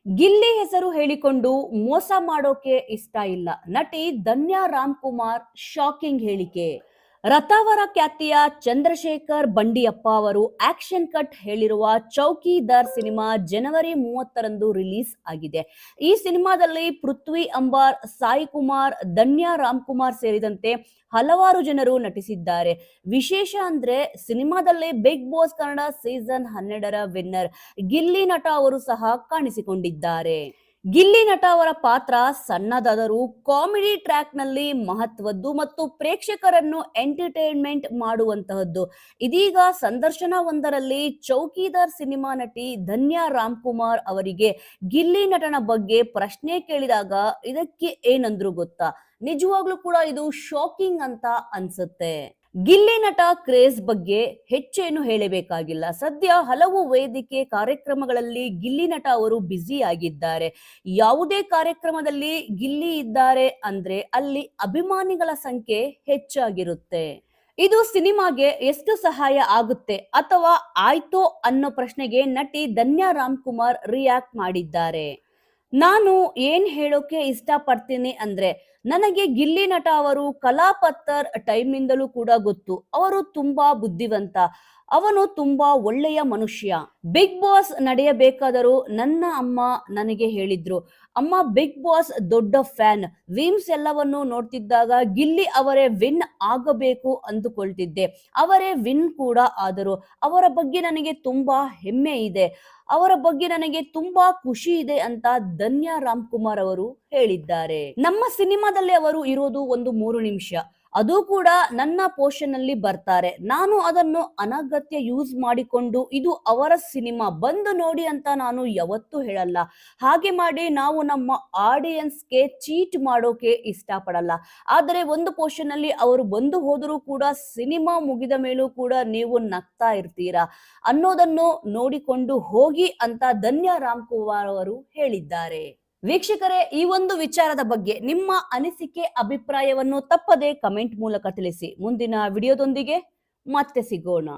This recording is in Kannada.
ಗಿಲ್ಲಿ ಹೆಸರು ಹೇಳಿಕೊಂಡು ಮೋಸ ಮಾಡೋಕೆ ಇಷ್ಟ ಇಲ್ಲ. ನಟಿ ಧನ್ಯಾ ರಾಮ್‌ಕುಮಾರ್ ಶಾಕಿಂಗ್ ಹೇಳಿಕೆ. ರಥಾವರ ಖ್ಯಾತಿಯ ಚಂದ್ರಶೇಖರ್ ಬಂಡಿಯಪ್ಪ ಅವರು ಆಕ್ಷನ್ ಕಟ್ ಹೇಳಿರುವ ಚೌಕಿದಾರ್ ಸಿನಿಮಾ ಜನವರಿ 30ರಂದು ರಿಲೀಸ್ ಆಗಿದೆ. ಈ ಸಿನಿಮಾದಲ್ಲಿ ಪೃಥ್ವಿ ಅಂಬಾರ್, ಸಾಯಿ ಕುಮಾರ್, ಧನ್ಯಾ ರಾಮ್‌ಕುಮಾರ್ ಸೇರಿದಂತೆ ಹಲವಾರು ಜನರು ನಟಿಸಿದ್ದಾರೆ. ವಿಶೇಷ ಅಂದ್ರೆ ಸಿನಿಮಾದಲ್ಲಿ ಬಿಗ್ ಬಾಸ್ ಕನ್ನಡ ಸೀಸನ್ 12ರ ವಿನ್ನರ್ ಗಿಲ್ಲಿ ನಟ ಅವರು ಸಹ ಕಾಣಿಸಿಕೊಂಡಿದ್ದಾರೆ. ಗಿಲ್ಲಿ ನಟ ಅವರ ಪಾತ್ರ ಸಣ್ಣದಾದರೂ ಕಾಮಿಡಿ ಟ್ರ್ಯಾಕ್ ನಲ್ಲಿ ಮಹತ್ವದ್ದು ಮತ್ತು ಪ್ರೇಕ್ಷಕರನ್ನು ಎಂಟರ್ಟೈನ್ಮೆಂಟ್ ಮಾಡುವಂತಹದ್ದು. ಇದೀಗ ಸಂದರ್ಶನವೊಂದರಲ್ಲಿ ಚೌಕಿದಾರ್ ಸಿನಿಮಾ ನಟಿ ಧನ್ಯಾ ರಾಮ್‌ಕುಮಾರ್ ಅವರಿಗೆ ಗಿಲ್ಲಿ ನಟನ ಬಗ್ಗೆ ಪ್ರಶ್ನೆ ಕೇಳಿದಾಗ ಇದಕ್ಕೆ ಏನಂದ್ರು ಗೊತ್ತಾ? ನಿಜವಾಗ್ಲೂ ಕೂಡ ಇದು ಶಾಕಿಂಗ್ ಅಂತ ಅನ್ಸುತ್ತೆ. ಗಿಲ್ಲಿ ನಟ ಕ್ರೇಜ್ ಬಗ್ಗೆ ಹೆಚ್ಚೇನು ಹೇಳಬೇಕಾಗಿಲ್ಲ. ಸದ್ಯ ಹಲವು ವೇದಿಕೆ ಕಾರ್ಯಕ್ರಮಗಳಲ್ಲಿ ಗಿಲ್ಲಿ ನಟ ಅವರು ಬ್ಯುಸಿ ಆಗಿದ್ದಾರೆ. ಯಾವುದೇ ಕಾರ್ಯಕ್ರಮದಲ್ಲಿ ಗಿಲ್ಲಿ ಇದ್ದಾರೆ ಅಂದ್ರೆ ಅಲ್ಲಿ ಅಭಿಮಾನಿಗಳ ಸಂಖ್ಯೆ ಹೆಚ್ಚಾಗಿರುತ್ತೆ. ಇದು ಸಿನಿಮಾಗೆ ಎಷ್ಟು ಸಹಾಯ ಆಗುತ್ತೆ ಅಥವಾ ಆಯ್ತೋ ಅನ್ನೋ ಪ್ರಶ್ನೆಗೆ ನಟಿ ಧನ್ಯಾ ರಾಮ್‌ಕುಮಾರ್ ರಿಯಾಕ್ಟ್ ಮಾಡಿದ್ದಾರೆ. ನಾನು ಏನ್ ಹೇಳೋಕೆ ಇಷ್ಟಪಡ್ತೀನಿ ಅಂದ್ರೆ, ನನಗೆ ಗಿಲ್ಲಿ ನಟ ಅವರು ಕಲಾಪತ್ತರ್ ಟೈಮ್ನಿಂದಲೂ ಕೂಡ ಗೊತ್ತು. ಅವರು ತುಂಬಾ ಬುದ್ಧಿವಂತ. ಅವನು ತುಂಬಾ ಒಳ್ಳೆಯ ಮನುಷ್ಯ. ಬಿಗ್ ಬಾಸ್ ನಡೆಯಬೇಕಾದರೂ ನನ್ನ ಅಮ್ಮ ನನಗೆ ಹೇಳಿದ್ರು, ಅಮ್ಮ ಬಿಗ್ ಬಾಸ್ ದೊಡ್ಡ ಫ್ಯಾನ್. ವಿಮ್ಸ್ ಎಲ್ಲವನ್ನು ನೋಡ್ತಿದ್ದಾಗ ಗಿಲ್ಲಿ ಅವರೇ ವಿನ್ ಆಗಬೇಕು ಅಂದುಕೊಳ್ತಿದ್ದೆ. ಅವರೇ ವಿನ್ ಕೂಡ ಆದರು. ಅವರ ಬಗ್ಗೆ ನನಗೆ ತುಂಬಾ ಹೆಮ್ಮೆ ಇದೆ. ಅವರ ಬಗ್ಗೆ ನನಗೆ ತುಂಬಾ ಖುಷಿ ಇದೆ ಅಂತ ಧನ್ಯಾ ರಾಮ್‌ಕುಮಾರ್ ಅವರು ಹೇಳಿದ್ದಾರೆ. ನಮ್ಮ ಸಿನಿಮಾದಲ್ಲಿ ಅವರು ಇರೋದು ಒಂದು 3 ನಿಮಿಷ. ಅದು ಕೂಡ ನನ್ನ ಪೋರ್ಷನ್ ಅಲ್ಲಿ ಬರ್ತಾರೆ. ನಾನು ಅದನ್ನು ಅನಗತ್ಯ ಯೂಸ್ ಮಾಡಿಕೊಂಡು ಇದು ಅವರ ಸಿನಿಮಾ ಬಂದು ನೋಡಿ ಅಂತ ನಾನು ಯಾವತ್ತೂ ಹೇಳಲ್ಲ. ಹಾಗೆ ಮಾಡಿ ನಾವು ನಮ್ಮ ಆಡಿಯನ್ಸ್‌ಗೆ ಚೀಟ್ ಮಾಡೋಕೆ ಇಷ್ಟಪಡಲ್ಲ. ಆದರೆ ಒಂದು ಪೋರ್ಷನ್ ಅಲ್ಲಿ ಅವರು ಬಂದು ಹೋದರೂ ಕೂಡ ಸಿನಿಮಾ ಮುಗಿದ ಮೇಲೂ ಕೂಡ ನೀವು ನಗ್ತಾ ಇರ್ತೀರಾ ಅನ್ನೋದನ್ನು ನೋಡಿಕೊಂಡು ಹೋಗಿ ಅಂತ ಧನ್ಯಾ ರಾಮ್‌ಕುಮಾರ್ ಅವರು ಹೇಳಿದ್ದಾರೆ. ವೀಕ್ಷಕರೇ, ಈ ಒಂದು ವಿಚಾರದ ಬಗ್ಗೆ ನಿಮ್ಮ ಅನಿಸಿಕೆ ಅಭಿಪ್ರಾಯವನ್ನು ತಪ್ಪದೆ ಕಮೆಂಟ್ ಮೂಲಕ ತಿಳಿಸಿ. ಮುಂದಿನ ವಿಡಿಯೋದೊಂದಿಗೆ ಮತ್ತೆ ಸಿಗೋಣ.